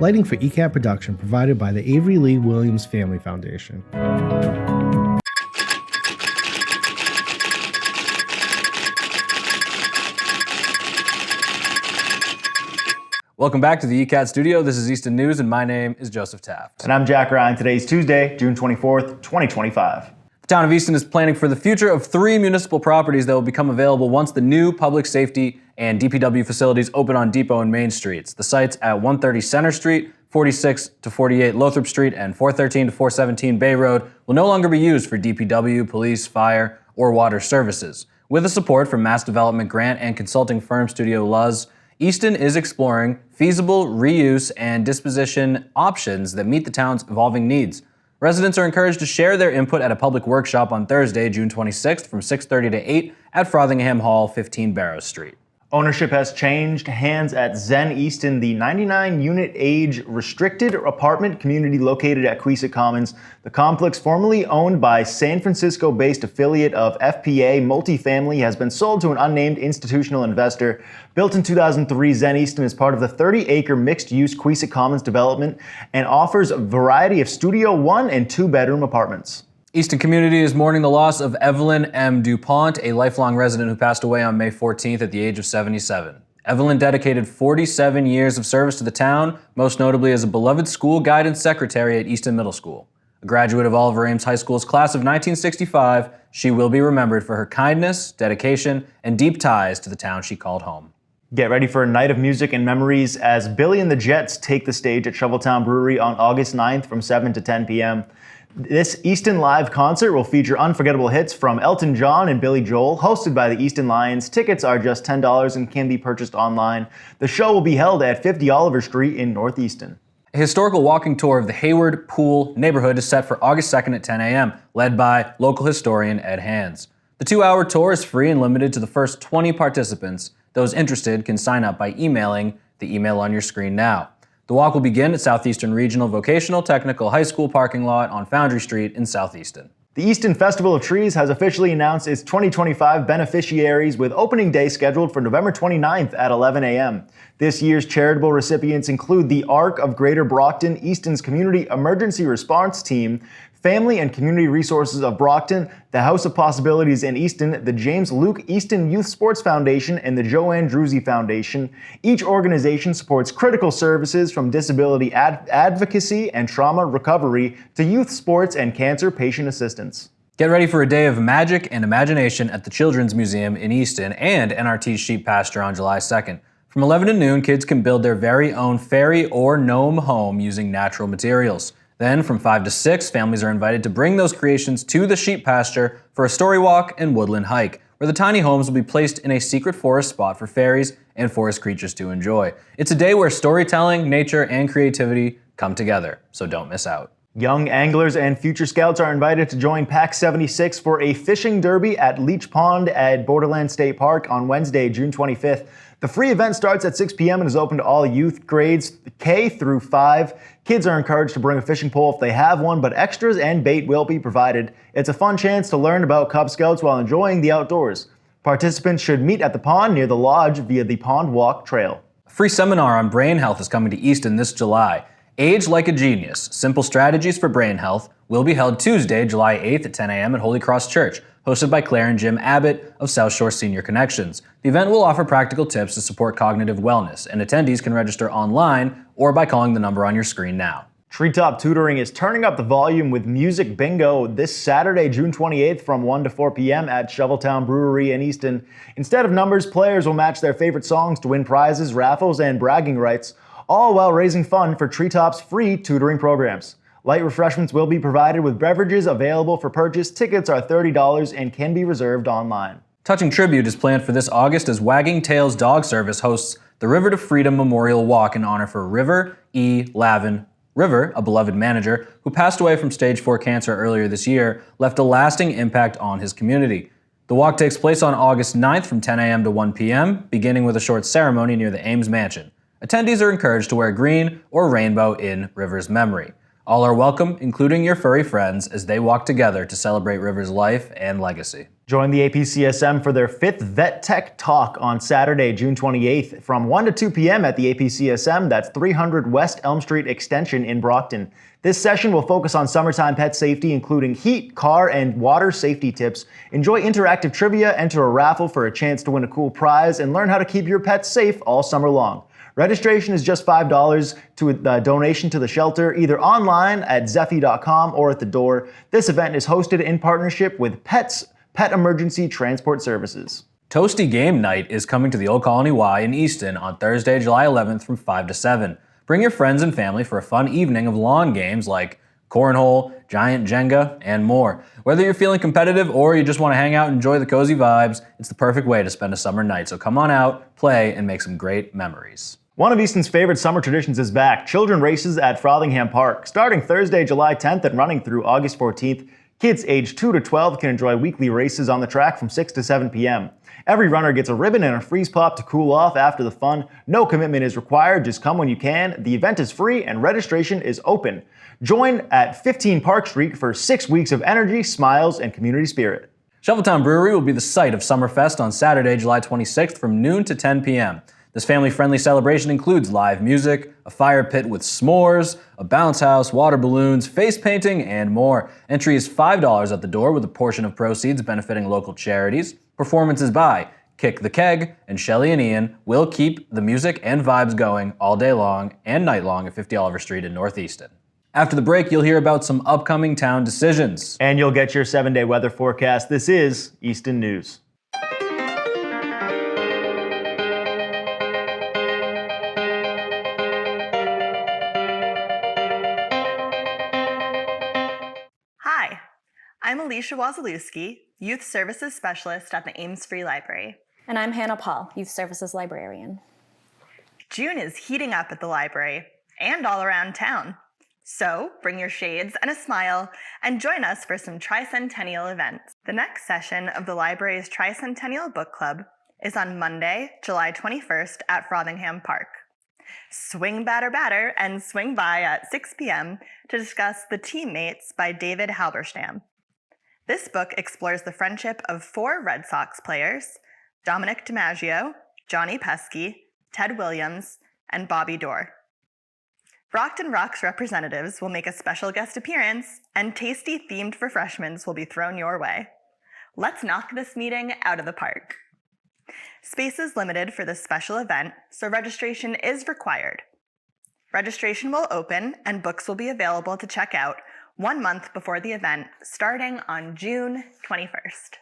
Lighting for ECAT production provided by the Avery Lee Williams Family Foundation. Welcome back to the ECAT studio. This is Easton News, and my name is Joseph Taft. And I'm Jack Ryan. Today's Tuesday, June 24th, 2025. The Town of Easton is planning for the future of 3 municipal properties that will become available once the new public safety and DPW facilities open on Depot and Main Streets. The sites at 130 Center Street, 46 to 48 Lothrop Street, and 413 to 417 Bay Road will no longer be used for DPW, police, fire, or water services. With the support from Mass Development Grant and consulting firm Studio Luz, Easton is exploring feasible reuse and disposition options that meet the town's evolving needs. Residents are encouraged to share their input at a public workshop on Thursday, June 26th from 6:30 to 8 at Frothingham Hall, 15 Barrows Street. Ownership has changed hands at Zen Easton, the 99-unit age restricted apartment community located at Queeset Commons. The complex, formerly owned by San Francisco-based affiliate of FPA Multifamily, has been sold to an unnamed institutional investor. Built in 2003, Zen Easton is part of the 30-acre mixed-use Queeset Commons development and offers a variety of studio 1- and 2-bedroom apartments. Easton Community is mourning the loss of Evelyn M. DuPont, a lifelong resident who passed away on May 14th at the age of 77. Evelyn dedicated 47 years of service to the town, most notably as a beloved school guidance secretary at Easton Middle School. A graduate of Oliver Ames High School's class of 1965, she will be remembered for her kindness, dedication, and deep ties to the town she called home. Get ready for a night of music and memories as Billy and the Jets take the stage at Shoveltown Brewery on August 9th from 7 to 10 p.m. This Easton Live concert will feature unforgettable hits from Elton John and Billy Joel, hosted by the Easton Lions. Tickets are just $10 and can be purchased online. The show will be held at 50 Oliver Street in North Easton. A historical walking tour of the Hayward Pool neighborhood is set for August 2nd at 10 a.m., led by local historian Ed Hands. The 2-hour tour is free and limited to the first 20 participants. Those interested can sign up by emailing the email on your screen now. The walk will begin at Southeastern Regional Vocational Technical High School parking lot on Foundry Street in Southeaston. The Easton Festival of Trees has officially announced its 2025 beneficiaries, with opening day scheduled for November 29th at 11 a.m. This year's charitable recipients include the Arc of Greater Brockton, Easton's Community Emergency Response Team, Family and Community Resources of Brockton, the House of Possibilities in Easton, the James Luke Easton Youth Sports Foundation, and the Joanne Drewsy Foundation. Each organization supports critical services from disability advocacy and trauma recovery to youth sports and cancer patient assistance. Get ready for a day of magic and imagination at the Children's Museum in Easton and NRT's Sheep Pasture on July 2nd. From 11 to noon, kids can build their very own fairy or gnome home using natural materials. Then, from 5 to 6, families are invited to bring those creations to the sheep pasture for a story walk and woodland hike, where the tiny homes will be placed in a secret forest spot for fairies and forest creatures to enjoy. It's a day where storytelling, nature, and creativity come together, so don't miss out. Young anglers and future scouts are invited to join Pack 76 for a fishing derby at Leech Pond at Borderland State Park on Wednesday, June 25th. The free event starts at 6 p.m. and is open to all youth grades K through 5. Kids are encouraged to bring a fishing pole if they have one, but extras and bait will be provided. It's a fun chance to learn about Cub Scouts while enjoying the outdoors. Participants should meet at the pond near the lodge via the Pond Walk Trail. A free seminar on brain health is coming to Easton this July. Age Like a Genius, Simple Strategies for Brain Health will be held Tuesday, July 8th at 10 a.m. at Holy Cross Church, hosted by Claire and Jim Abbott of South Shore Senior Connections. The event will offer practical tips to support cognitive wellness, and attendees can register online or by calling the number on your screen now. Treetop Tutoring is turning up the volume with Music Bingo this Saturday, June 28th from 1 to 4 p.m. at Shoveltown Brewery in Easton. Instead of numbers, players will match their favorite songs to win prizes, raffles, and bragging rights, all while raising funds for Treetop's free tutoring programs. Light refreshments will be provided with beverages available for purchase. Tickets are $30 and can be reserved online. Touching Tribute is planned for this August as Wagging Tails Dog Service hosts the River to Freedom Memorial Walk in honor for River E. Lavin. River, a beloved manager who passed away from stage 4 cancer earlier this year, left a lasting impact on his community. The walk takes place on August 9th from 10 a.m. to 1 p.m., beginning with a short ceremony near the Ames Mansion. Attendees are encouraged to wear green or rainbow in River's memory. All are welcome, including your furry friends, as they walk together to celebrate River's life and legacy. Join the APCSM for their 5th Vet Tech Talk on Saturday, June 28th from 1 to 2 p.m. at the APCSM. That's 300 West Elm Street Extension in Brockton. This session will focus on summertime pet safety, including heat, car, and water safety tips. Enjoy interactive trivia, enter a raffle for a chance to win a cool prize, and learn how to keep your pets safe all summer long. Registration is just $5 to a donation to the shelter, either online at zeffy.com or at the door. This event is hosted in partnership with Pet Emergency Transport Services. Toasty Game Night is coming to the Old Colony Y in Easton on Thursday, July 11th from 5 to 7. Bring your friends and family for a fun evening of lawn games like cornhole, giant Jenga, and more. Whether you're feeling competitive or you just want to hang out and enjoy the cozy vibes, it's the perfect way to spend a summer night. So come on out, play, and make some great memories. One of Easton's favorite summer traditions is back, children races at Frothingham Park. Starting Thursday, July 10th and running through August 14th, kids aged 2 to 12 can enjoy weekly races on the track from 6 to 7 p.m. Every runner gets a ribbon and a freeze pop to cool off after the fun. No commitment is required, just come when you can. The event is free and registration is open. Join at 15 Park Street for 6 weeks of energy, smiles, and community spirit. Shoveltown Brewery will be the site of Summerfest on Saturday, July 26th from noon to 10 p.m. This family-friendly celebration includes live music, a fire pit with s'mores, a bounce house, water balloons, face painting, and more. Entry is $5 at the door with a portion of proceeds benefiting local charities. Performances by Kick the Keg and Shelly and Ian will keep the music and vibes going all day long and night long at 50 Oliver Street in North Easton. After the break, you'll hear about some upcoming town decisions. And you'll get your 7-day weather forecast. This is Easton News. Hi, I'm Alicia Wazalewski, Youth Services Specialist at the Ames Free Library. And I'm Hannah Paul, Youth Services Librarian. June is heating up at the library and all around town. So bring your shades and a smile and join us for some tricentennial events. The next session of the library's Tricentennial Book Club is on Monday, July 21st at Frothingham Park. Swing batter and swing by at 6 p.m. to discuss The Teammates by David Halberstam. This book explores the friendship of 4 Red Sox players, Dominic DiMaggio, Johnny Pesky, Ted Williams, and Bobby Dorr. Brockton Rocks representatives will make a special guest appearance, and tasty themed refreshments will be thrown your way. Let's knock this meeting out of the park. Space is limited for this special event, so registration is required. Registration will open and books will be available to check out 1 month before the event, starting on June 21st.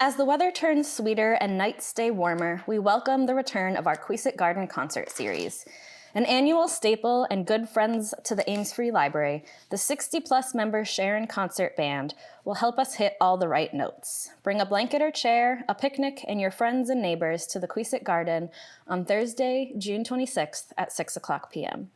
As the weather turns sweeter and nights stay warmer, we welcome the return of our Queesit Garden Concert Series. An annual staple and good friends to the Ames Free Library, the 60-plus member Sharon Concert Band will help us hit all the right notes. Bring a blanket or chair, a picnic, and your friends and neighbors to the Queesit Garden on Thursday, June 26th at 6 o'clock p.m.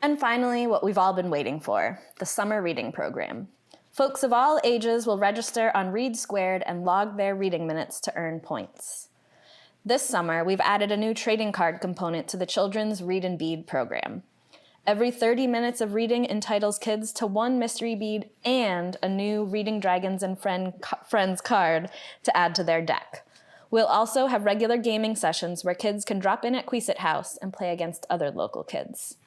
And finally, what we've all been waiting for, the summer reading program. Folks of all ages will register on Read Squared and log their reading minutes to earn points. This summer, we've added a new trading card component to the Children's Read and Bead program. Every 30 minutes of reading entitles kids to 1 mystery bead and a new Reading Dragons and Friends card to add to their deck. We'll also have regular gaming sessions where kids can drop in at Queesit House and play against other local kids.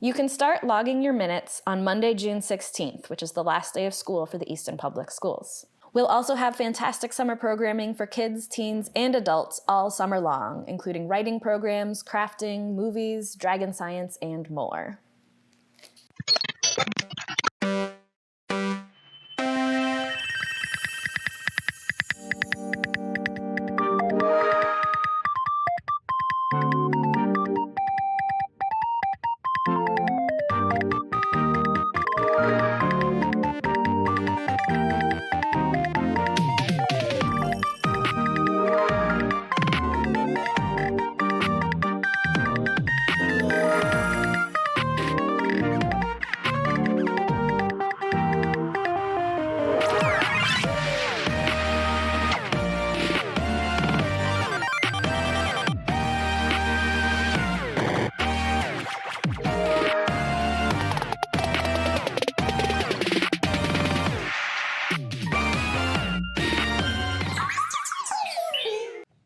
You can start logging your minutes on Monday, June 16th, which is the last day of school for the Easton Public Schools. We'll also have fantastic summer programming for kids, teens, and adults all summer long, including writing programs, crafting, movies, dragon science, and more.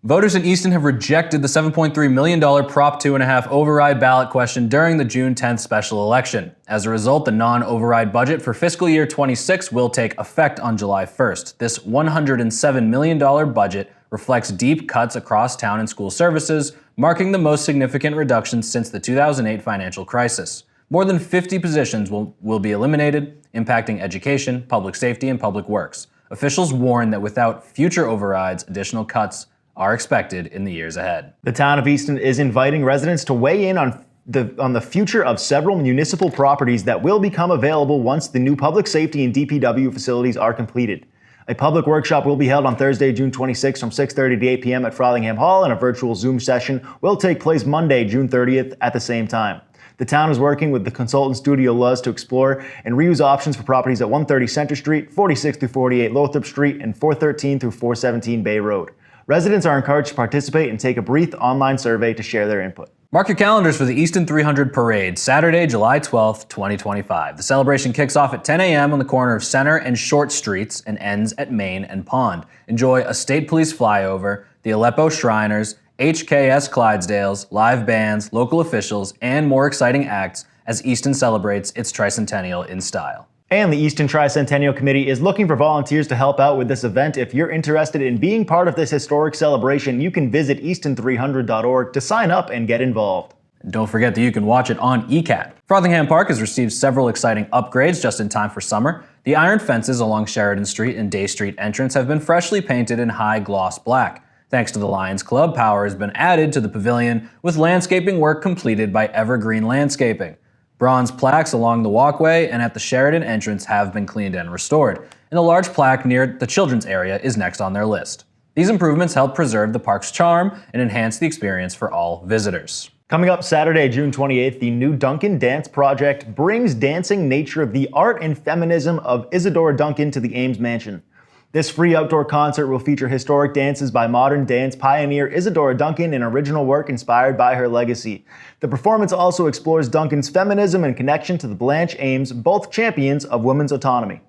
Voters in Easton have rejected the $7.3 million Prop 2.5 override ballot question during the June 10th special election. As a result, the non-override budget for fiscal year 26 will take effect on July 1st. This $107 million budget reflects deep cuts across town and school services, marking the most significant reductions since the 2008 financial crisis. More than 50 positions will be eliminated, impacting education, public safety, and public works. Officials warn that without future overrides, additional cuts are expected in the years ahead. The town of Easton is inviting residents to weigh in on the future of several municipal properties that will become available once the new public safety and DPW facilities are completed. A public workshop will be held on Thursday, June 26th from 6:30 to 8 p.m. at Frothingham Hall, and a virtual Zoom session will take place Monday, June 30th at the same time. The town is working with the consultant Studio Luz to explore and reuse options for properties at 130 Center Street, 46 through 48 Lothrop Street, and 413 through 417 Bay Road. Residents are encouraged to participate and take a brief online survey to share their input. Mark your calendars for the Easton 300 Parade, Saturday, July 12th, 2025. The celebration kicks off at 10 a.m. on the corner of Center and Short Streets and ends at Main and Pond. Enjoy a state police flyover, the Aleppo Shriners, HKS Clydesdales, live bands, local officials, and more exciting acts as Easton celebrates its tricentennial in style. And the Easton Tricentennial Committee is looking for volunteers to help out with this event. If you're interested in being part of this historic celebration, you can visit easton300.org to sign up and get involved. Don't forget that you can watch it on ECAT. Frothingham Park has received several exciting upgrades just in time for summer. The iron fences along Sheridan Street and Day Street entrance have been freshly painted in high gloss black. Thanks to the Lions Club, power has been added to the pavilion with landscaping work completed by Evergreen Landscaping. Bronze plaques along the walkway and at the Sheridan entrance have been cleaned and restored, and a large plaque near the children's area is next on their list. These improvements help preserve the park's charm and enhance the experience for all visitors. Coming up Saturday, June 28th, the new Duncan Dance Project brings dancing nature of the art and feminism of Isadora Duncan to the Ames Mansion. This free outdoor concert will feature historic dances by modern dance pioneer Isadora Duncan and original work inspired by her legacy. The performance also explores Duncan's feminism and connection to the Blanche Ames, both champions of women's autonomy.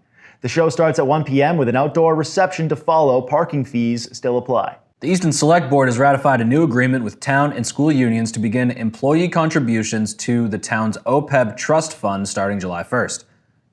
The show starts at 1 p.m. with an outdoor reception to follow. Parking fees still apply. The Easton Select Board has ratified a new agreement with town and school unions to begin employee contributions to the town's OPEB trust fund starting July 1st.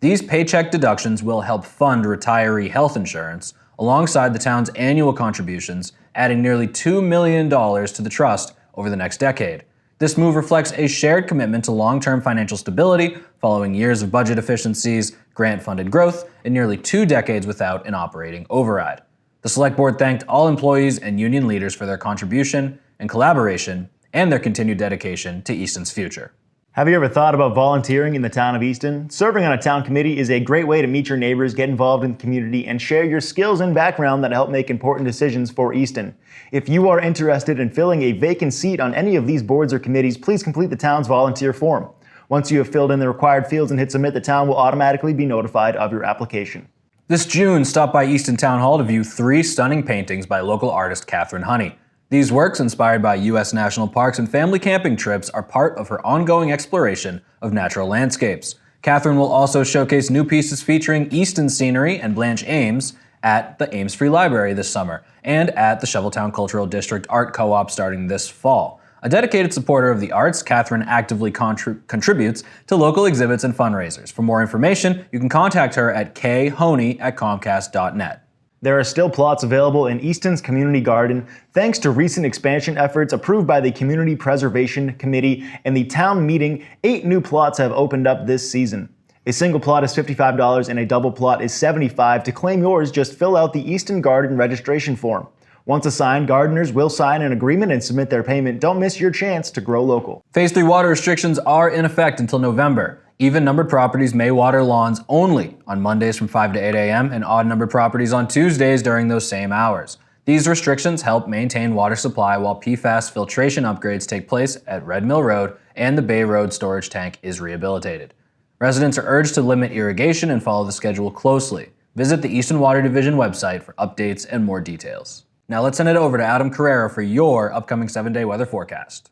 These paycheck deductions will help fund retiree health insurance, alongside the town's annual contributions, adding nearly $2 million to the trust over the next decade. This move reflects a shared commitment to long-term financial stability following years of budget efficiencies, grant-funded growth, and nearly 2 decades without an operating override. The Select Board thanked all employees and union leaders for their contribution and collaboration and their continued dedication to Easton's future. Have you ever thought about volunteering in the town of Easton? Serving on a town committee is a great way to meet your neighbors, get involved in the community, and share your skills and background that help make important decisions for Easton. If you are interested in filling a vacant seat on any of these boards or committees, please complete the town's volunteer form. Once you have filled in the required fields and hit submit, the town will automatically be notified of your application. This June, stop by Easton Town Hall to view 3 stunning paintings by local artist Catherine Honey. These works, inspired by U.S. national parks and family camping trips, are part of her ongoing exploration of natural landscapes. Catherine will also showcase new pieces featuring Easton scenery and Blanche Ames at the Ames Free Library this summer and at the Shoveltown Cultural District Art Co-op starting this fall. A dedicated supporter of the arts, Catherine actively contributes to local exhibits and fundraisers. For more information, you can contact her at khoney@comcast.net. There are still plots available in Easton's community garden thanks to recent expansion efforts approved by the Community Preservation Committee and the town meeting. 8 new plots have opened up this season. A single plot is $55 and a double plot is $75. To claim yours, just fill out the Easton Garden registration form. Once assigned, gardeners will sign an agreement and submit their payment. Don't miss your chance to grow local. Phase 3 water restrictions are in effect until November. Even-numbered properties may water lawns only on Mondays from 5 to 8 a.m. and odd-numbered properties on Tuesdays during those same hours. These restrictions help maintain water supply while PFAS filtration upgrades take place at Red Mill Road and the Bay Road storage tank is rehabilitated. Residents are urged to limit irrigation and follow the schedule closely. Visit the Easton Water Division website for updates and more details. Now let's send it over to Adam Carreiro for your upcoming 7-day weather forecast.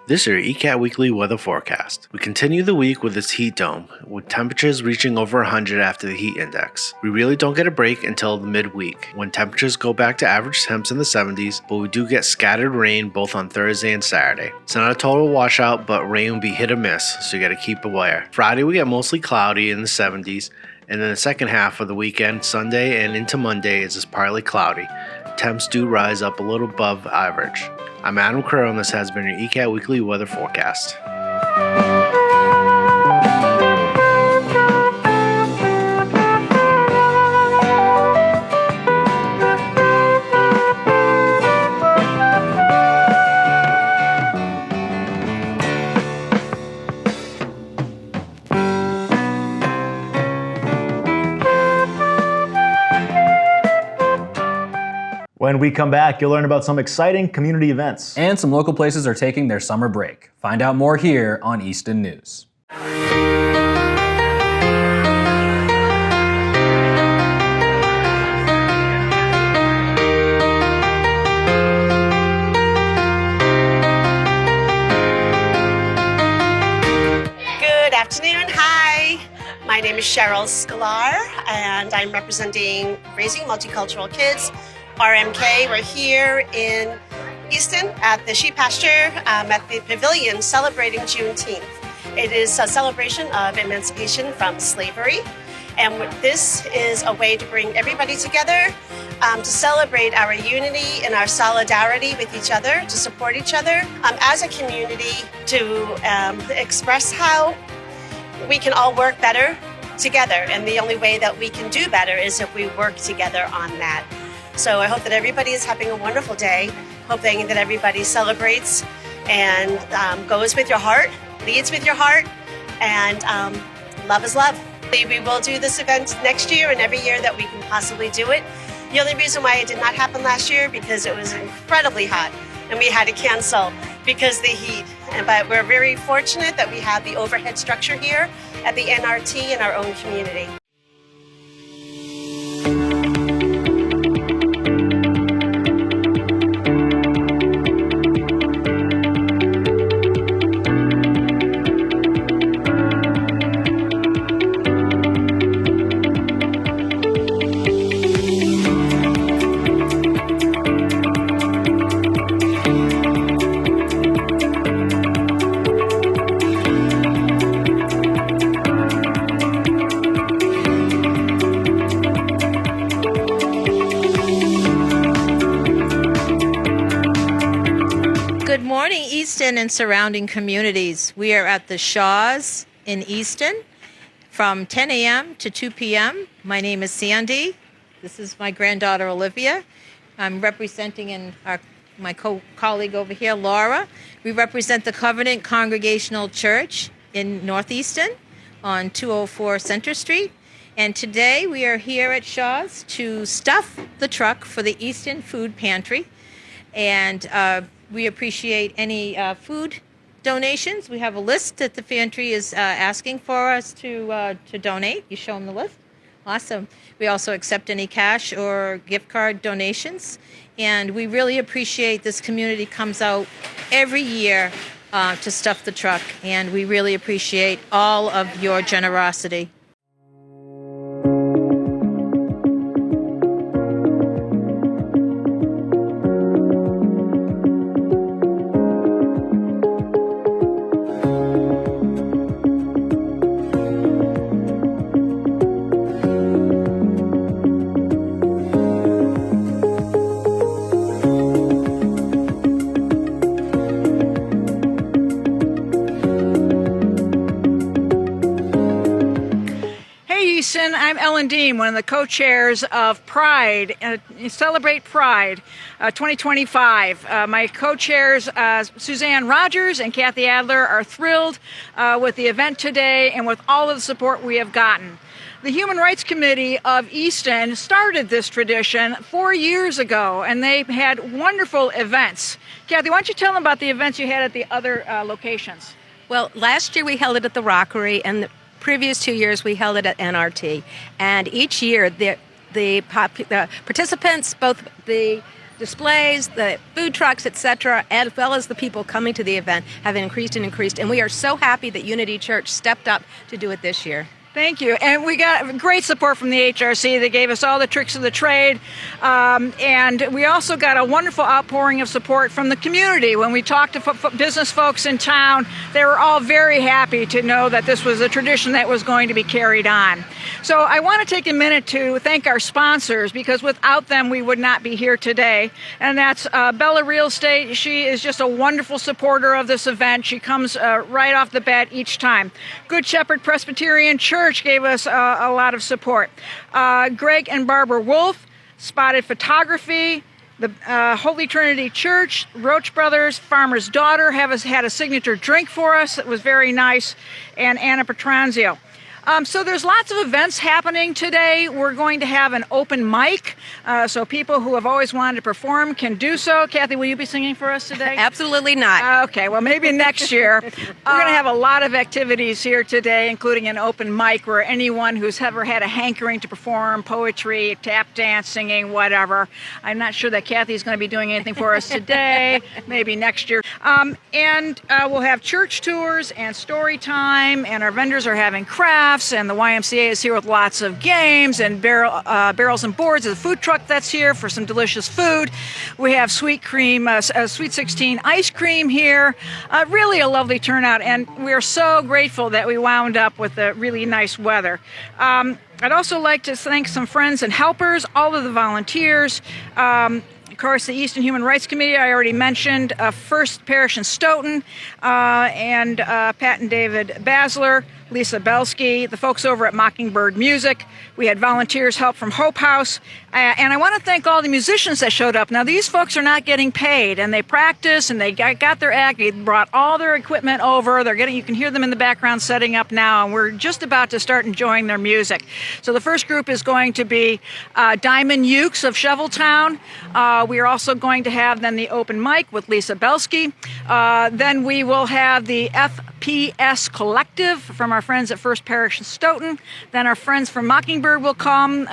This is your ECAT weekly weather forecast. We continue the week with this heat dome, with temperatures reaching over 100 after the heat index. We really don't get a break until the midweek, when temperatures go back to average temps in the 70s, but we do get scattered rain both on Thursday and Saturday. It's not a total washout, but rain will be hit or miss, so you gotta keep aware. Friday we get mostly cloudy in the 70s, and then the second half of the weekend, Sunday and into Monday, is just partly cloudy. Temps do rise up a little above average. I'm Adam Carreiro, and this has been your ECAT Weekly Weather Forecast. When we come back, you'll learn about some exciting community events. And some local places are taking their summer break. Find out more here on Easton News. Good afternoon. Hi. My name is Cheryl Sklar, and I'm representing Raising Multicultural Kids, RMK. We're here in Easton at the sheep pasture at the pavilion celebrating Juneteenth. It is a celebration of emancipation from slavery, and this is a way to bring everybody together to celebrate our unity and our solidarity with each other, to support each other as a community, to express how we can all work better together. And the only way that we can do better is if we work together on that. So I hope that everybody is having a wonderful day, hoping that everybody celebrates and goes with your heart, leads with your heart, and love is love. We will do this event next year and every year that we can possibly do it. The only reason why it did not happen last year because it was incredibly hot and we had to cancel because of the heat. But we're very fortunate that we have the overhead structure here at the NRT in our own community. Good morning, Easton and surrounding communities. We are at the Shaws in Easton from 10 a.m. to 2 p.m. My name is Sandy. This is my granddaughter, Olivia. I'm representing my colleague over here, Laura. We represent the Covenant Congregational Church in North Easton on 204 Center Street. And today we are here at Shaw's to stuff the truck for the Easton Food Pantry. And we appreciate any food donations. We have a list that the pantry is asking for us to donate. You show them the list? Awesome. We also accept any cash or gift card donations. And we really appreciate this community comes out every year to stuff the truck. And we really appreciate all of your generosity. Easton. I'm Ellen Dean, one of the co-chairs of Pride, Celebrate Pride 2025. My co-chairs, Suzanne Rogers and Kathy Adler, are thrilled with the event today and with all of the support we have gotten. The Human Rights Committee of Easton started this tradition 4 years ago, and they had wonderful events. Kathy, why don't you tell them about the events you had at the other locations? Well, last year we held it at the Rockery, and the previous 2 years we held it at NRT. And each year the participants, both the displays, the food trucks, etc., as well as the people coming to the event have increased and increased. And we are so happy that Unity Church stepped up to do it this year. Thank you. And we got great support from the HRC. They gave us all the tricks of the trade. And we also got a wonderful outpouring of support from the community. When we talked to business folks in town, they were all very happy to know that this was a tradition that was going to be carried on. So I want to take a minute to thank our sponsors, because without them we would not be here today. And that's Bella Real Estate. She is just a wonderful supporter of this event. She comes right off the bat each time. Good Shepherd Presbyterian Church gave us a lot of support. Greg and Barbara Wolf, Spotted Photography, the Holy Trinity Church, Roach Brothers, Farmer's Daughter had a signature drink for us that was very nice, and Anna Petranzio. So there's lots of events happening today. We're going to have an open mic, so people who have always wanted to perform can do so. Kathy, will you be singing for us today? Absolutely not. Okay, well, maybe next year. We're going to have a lot of activities here today, including an open mic where anyone who's ever had a hankering to perform poetry, tap dance, singing, whatever. I'm not sure that Kathy's going to be doing anything for us today, maybe next year. And we'll have church tours and story time, and our vendors are having crafts. And the YMCA is here with lots of games and barrels and boards. There's a food truck that's here for some delicious food. We have sweet cream, Sweet 16 ice cream here. Really a lovely turnout, and we're so grateful that we wound up with the really nice weather. I'd also like to thank some friends and helpers, all of the volunteers. Of course, the Easton Human Rights Committee, I already mentioned, First Parish in Stoughton, and Pat and David Basler, Lisa Belsky, the folks over at Mockingbird Music. We had volunteers help from Hope House. And I want to thank all the musicians that showed up. Now, these folks are not getting paid, and they practice, and they got their act. They brought all their equipment over. You can hear them in the background setting up now, and we're just about to start enjoying their music. So the first group is going to be Diamond Ukes of Shoveltown. We are also going to have then the open mic with Lisa Belsky. Then we will have the FPS Collective from our friends at First Parish in Stoughton. Then our friends from Mockingbird will come,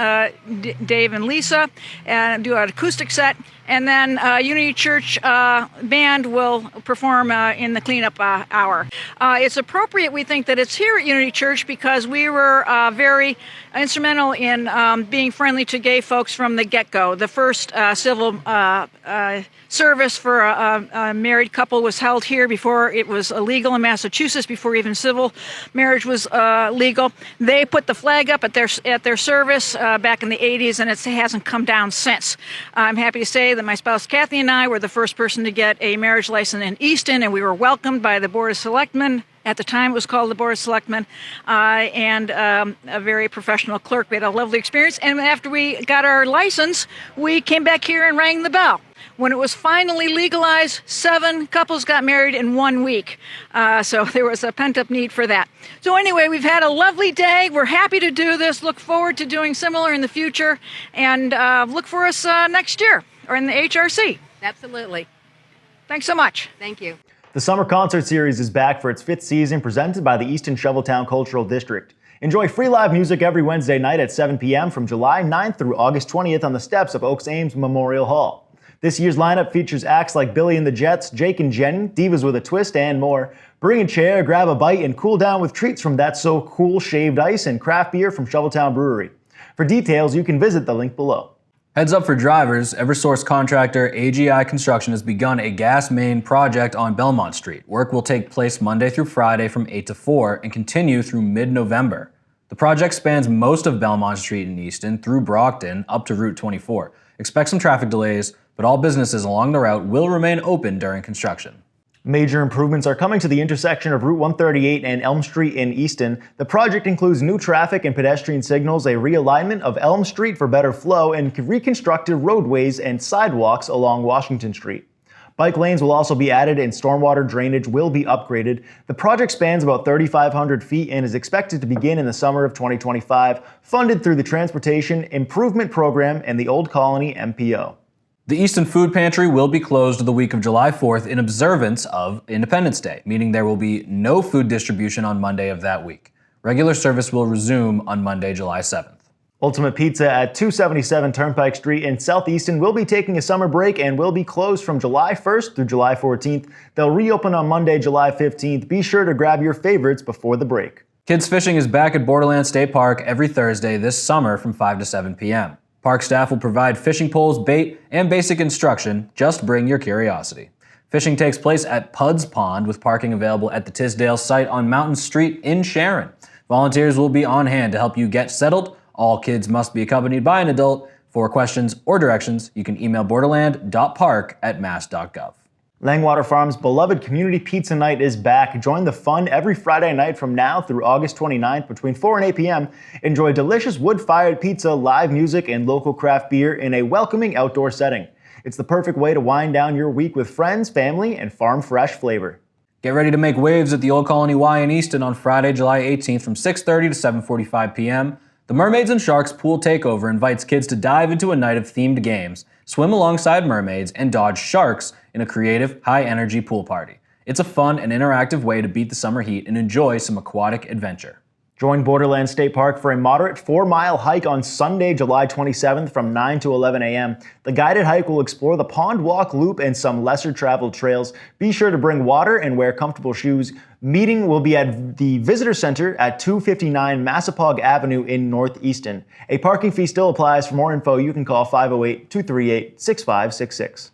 Dave and Lisa, and do an acoustic set. And then Unity Church band will perform in the cleanup hour. It's appropriate, we think, that it's here at Unity Church because we were very instrumental in being friendly to gay folks from the get-go. The first civil service for a married couple was held here before it was illegal in Massachusetts, before even civil marriage was legal. They put the flag up at their service back in the 80s, and it hasn't come down since. I'm happy to say that my spouse Kathy and I were the first person to get a marriage license in Easton, and we were welcomed by the Board of Selectmen. At the time, it was called the Board of Selectmen, and a very professional clerk. We had a lovely experience, and after we got our license, we came back here and rang the bell. When it was finally legalized, 7 couples got married in 1 week. So there was a pent-up need for that. So anyway, we've had a lovely day. We're happy to do this. Look forward to doing similar in the future. And look for us next year or in the HRC. Absolutely. Thanks so much. Thank you. The Summer Concert Series is back for its 5th season, presented by the Easton Shoveltown Cultural District. Enjoy free live music every Wednesday night at 7 p.m. from July 9th through August 20th on the steps of Oaks Ames Memorial Hall. This year's lineup features acts like Billy and the Jets, Jake and Jenny, Divas with a Twist, and more. Bring a chair, grab a bite, and cool down with treats from That's So Cool Shaved Ice and craft beer from Shoveltown Brewery. For details, you can visit the link below. Heads up for drivers, Eversource contractor AGI Construction has begun a gas main project on Belmont Street. Work will take place Monday through Friday from 8 to 4 and continue through mid-November. The project spans most of Belmont Street in Easton through Brockton up to Route 24. Expect some traffic delays, but all businesses along the route will remain open during construction. Major improvements are coming to the intersection of Route 138 and Elm Street in Easton. The project includes new traffic and pedestrian signals, a realignment of Elm Street for better flow, and reconstructed roadways and sidewalks along Washington Street. Bike lanes will also be added and stormwater drainage will be upgraded. The project spans about 3,500 feet and is expected to begin in the summer of 2025, funded through the Transportation Improvement Program and the Old Colony MPO. The Easton Food Pantry will be closed the week of July 4th in observance of Independence Day, meaning there will be no food distribution on Monday of that week. Regular service will resume on Monday, July 7th. Ultimate Pizza at 277 Turnpike Street in South Easton will be taking a summer break and will be closed from July 1st through July 14th. They'll reopen on Monday, July 15th. Be sure to grab your favorites before the break. Kids fishing is back at Borderland State Park every Thursday this summer from 5 to 7 p.m. Park staff will provide fishing poles, bait, and basic instruction. Just bring your curiosity. Fishing takes place at Pudd's Pond with parking available at the Tisdale site on Mountain Street in Sharon. Volunteers will be on hand to help you get settled. All kids must be accompanied by an adult. For questions or directions, you can email borderland.park@mass.gov. Langwater Farms' beloved community pizza night is back. Join the fun every Friday night from now through August 29th between 4 and 8 p.m. Enjoy delicious wood-fired pizza, live music, and local craft beer in a welcoming outdoor setting. It's the perfect way to wind down your week with friends, family, and farm-fresh flavor. Get ready to make waves at the Old Colony Y in Easton on Friday, July 18th from 6:30 to 7:45 p.m. The Mermaids and Sharks Pool Takeover invites kids to dive into a night of themed games, swim alongside mermaids, and dodge sharks in a creative, high-energy pool party. It's a fun and interactive way to beat the summer heat and enjoy some aquatic adventure. Join Borderland State Park for a moderate 4-mile hike on Sunday, July 27th from 9 to 11 a.m. The guided hike will explore the Pond Walk Loop and some lesser-traveled trails. Be sure to bring water and wear comfortable shoes. Meeting will be at the Visitor Center at 259 Massapog Avenue in North Easton. A parking fee still applies. For more info, you can call 508-238-6566.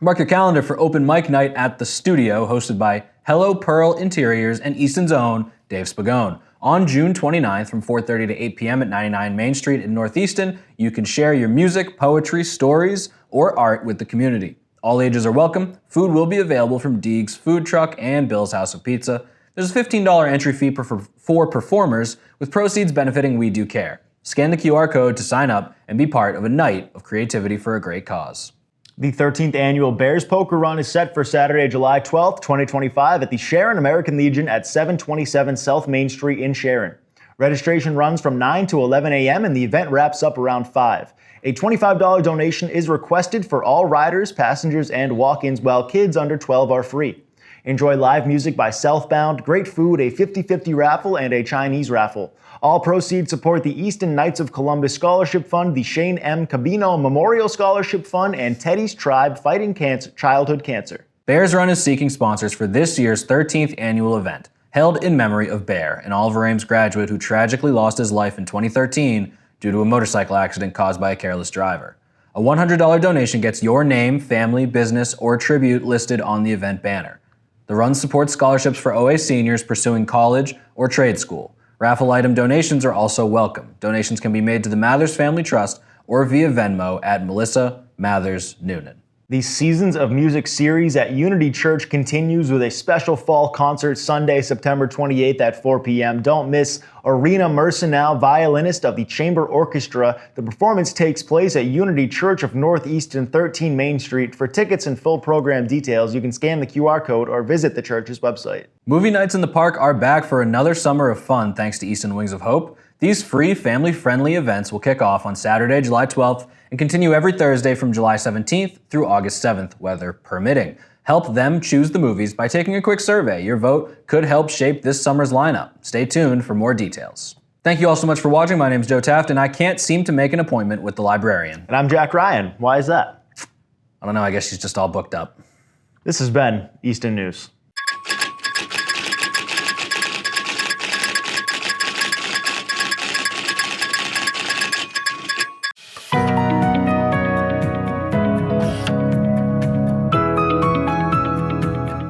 Mark your calendar for open mic night at the studio, hosted by Hello Pearl Interiors and Easton's own Dave Spagone. On June 29th from 4:30 to 8 p.m. at 99 Main Street in Northeastern, you can share your music, poetry, stories, or art with the community. All ages are welcome. Food will be available from Deeg's Food Truck and Bill's House of Pizza. There's a $15 entry fee for performers, with proceeds benefiting We Do Care. Scan the QR code to sign up and be part of a night of creativity for a great cause. The 13th annual Bears Poker Run is set for Saturday, July 12th, 2025 at the Sharon American Legion at 727 South Main Street in Sharon. Registration runs from 9 to 11 a.m. and the event wraps up around 5. A $25 donation is requested for all riders, passengers, and walk-ins, while kids under 12 are free. Enjoy live music by Southbound, great food, a 50-50 raffle, and a Chinese raffle. All proceeds support the Easton Knights of Columbus Scholarship Fund, the Shane M. Cabino Memorial Scholarship Fund, and Teddy's Tribe Fighting Childhood Cancer. Bears Run is seeking sponsors for this year's 13th annual event, held in memory of Bear, an Oliver Ames graduate who tragically lost his life in 2013 due to a motorcycle accident caused by a careless driver. A $100 donation gets your name, family, business, or tribute listed on the event banner. The run supports scholarships for OA seniors pursuing college or trade school. Raffle item donations are also welcome. Donations can be made to the Mathers Family Trust or via Venmo at Melissa Mathers Noonan. The Seasons of Music series at Unity Church continues with a special fall concert Sunday, September 28th at 4 p.m. Don't miss Arena Mercenal, violinist of the Chamber Orchestra. The performance takes place at Unity Church of Northeastern, 13 Main Street. For tickets and full program details, you can scan the QR code or visit the church's website. Movie nights in the park are back for another summer of fun thanks to Easton Wings of Hope. These free, family-friendly events will kick off on Saturday, July 12th and continue every Thursday from July 17th through August 7th, weather permitting. Help them choose the movies by taking a quick survey. Your vote could help shape this summer's lineup. Stay tuned for more details. Thank you all so much for watching. My name is Joe Taft, and I can't seem to make an appointment with the librarian. And I'm Jack Ryan. Why is that? I don't know. I guess she's just all booked up. This has been Easton News.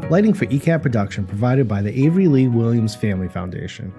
Lighting for ECAT production provided by the Avery Lee Williams Family Foundation.